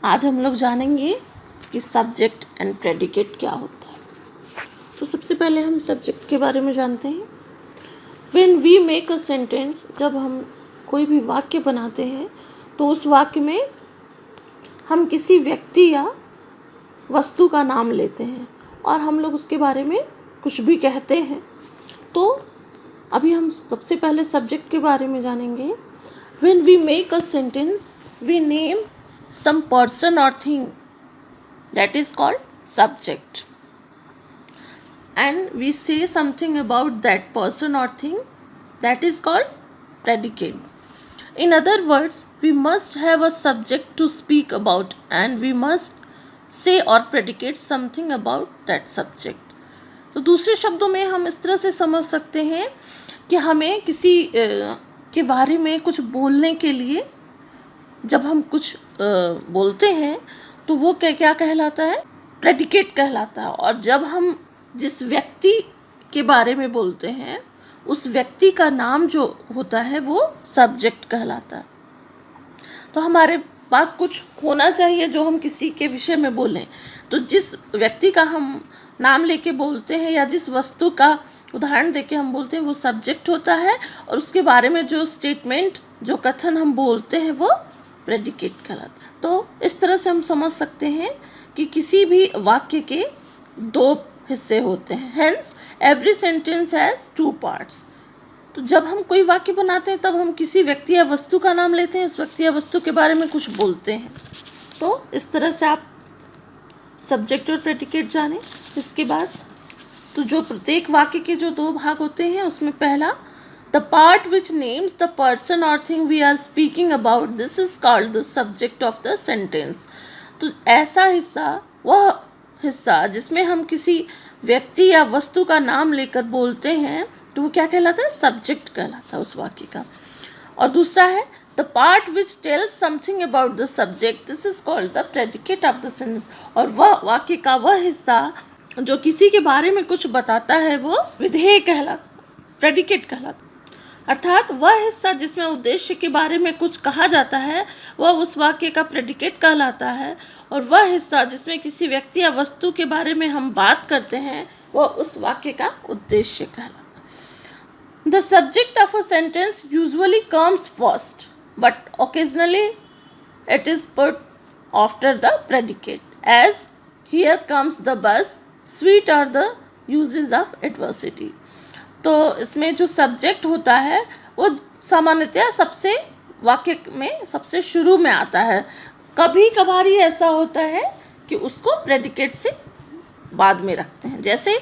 आज हम लोग जानेंगे कि सब्जेक्ट एंड प्रेडिकेट क्या होता है। तो सबसे पहले हम सब्जेक्ट के बारे में जानते हैं। When we make a sentence, जब हम कोई भी वाक्य बनाते हैं तो उस वाक्य में हम किसी व्यक्ति या वस्तु का नाम लेते हैं और हम लोग उसके बारे में कुछ भी कहते हैं। तो अभी हम सबसे पहले सब्जेक्ट के बारे में जानेंगे। When we make a sentence we name some person or thing, that is called subject, and we say something about that person or thing, that is called predicate. In other words, we must have a subject to speak about and we must say or predicate something about that subject. तो दूसरे शब्दों में हम इस तरह से समझ सकते हैं कि हमें किसी के बारे में कुछ बोलने के लिए जब हम कुछ बोलते हैं तो वो क्या कहलाता है, प्रेडिकेट कहलाता है। और जब हम जिस व्यक्ति के बारे में बोलते हैं उस व्यक्ति का नाम जो होता है वो सब्जेक्ट कहलाता है। तो हमारे पास कुछ होना चाहिए जो हम किसी के विषय में बोलें। तो जिस व्यक्ति का हम नाम लेके बोलते हैं या जिस वस्तु का उदाहरण देके हम बोलते हैं वो सब्जेक्ट होता है, और उसके बारे में जो स्टेटमेंट, जो कथन हम बोलते हैं वो प्रेडिकेट कहलाता है। तो इस तरह से हम समझ सकते हैं कि किसी भी वाक्य के दो हिस्से होते हैं। Hence every sentence has two parts. तो जब हम कोई वाक्य बनाते हैं तब हम किसी व्यक्ति या वस्तु का नाम लेते हैं, उस व्यक्ति या वस्तु के बारे में कुछ बोलते हैं। तो इस तरह से आप सब्जेक्ट और प्रेडिकेट जाने। इसके बाद तो जो प्रत्येक वाक्य के जो दो भाग होते हैं उसमें पहला, the part which names the person or thing we are speaking about, this is called the subject of the sentence. तो ऐसा हिस्सा, वह हिस्सा जिसमें हम किसी व्यक्ति या वस्तु का नाम लेकर बोलते हैं तो वो क्या कहलाता है, सब्जेक्ट कहलाता है उस वाक्य का। और दूसरा है the part which tells something about the subject, this is called the predicate of the sentence. और वह वाक्य का वह हिस्सा जो किसी के बारे में कुछ बताता है वो विधेय कहलाता है, प्रेडिकेट कहलाता है। अर्थात वह हिस्सा जिसमें उद्देश्य के बारे में कुछ कहा जाता है वह उस वाक्य का प्रेडिकेट कहलाता है, और वह हिस्सा जिसमें किसी व्यक्ति या वस्तु के बारे में हम बात करते हैं वह उस वाक्य का उद्देश्य कहलाता है। The subject of a sentence usually comes first but occasionally it is put after the predicate, as here comes the bus, sweet are the uses of adversity. तो इसमें जो सब्जेक्ट होता है वो सामान्यतः सबसे वाक्य में सबसे शुरू में आता है। कभी कभार ही ऐसा होता है कि उसको प्रेडिकेट से बाद में रखते हैं। जैसे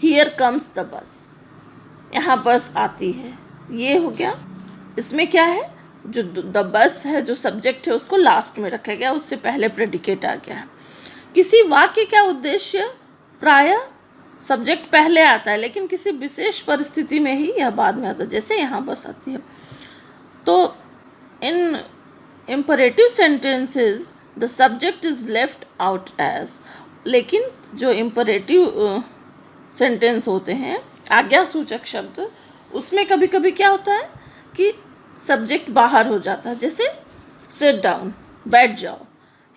हियर कम्स द बस, यहाँ बस आती है, ये हो गया। इसमें क्या है, जो द बस है जो सब्जेक्ट है उसको लास्ट में रखा गया, उससे पहले प्रेडिकेट आ गया है। किसी वाक्य का उद्देश्य प्रायः सब्जेक्ट पहले आता है, लेकिन किसी विशेष परिस्थिति में ही यह बाद में आता है, जैसे यहाँ बस आती है। तो in imperative sentences the subject is left out as, लेकिन जो इम्परेटिव सेंटेंस होते हैं, आज्ञासूचक शब्द, उसमें कभी कभी क्या होता है कि सब्जेक्ट बाहर हो जाता है। जैसे सिट डाउन, बैठ जाओ।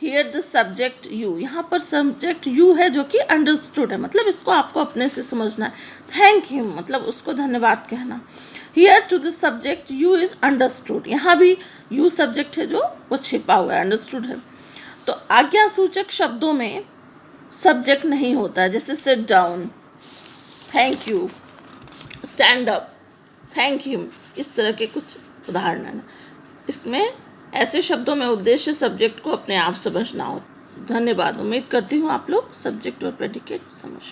हियर द सब्जेक्ट यू, यहाँ पर सब्जेक्ट यू है जो कि अंडरस्टूड है, मतलब इसको आपको अपने से समझना है। थैंक यू मतलब उसको धन्यवाद कहना। Here to the subject you is understood, यहाँ भी यू सब्जेक्ट है जो वो छिपा हुआ है, अंडरस्टूड है। तो आज्ञासूचक शब्दों में सब्जेक्ट नहीं होता है, जैसे sit down, thank you, stand up, thank him, इस तरह के कुछ उदाहरण हैं। इसमें ऐसे शब्दों में उद्देश्य सब्जेक्ट को अपने आप समझना हो। धन्यवाद। उम्मीद करती हूँ आप लोग सब्जेक्ट और प्रेडिकेट समझ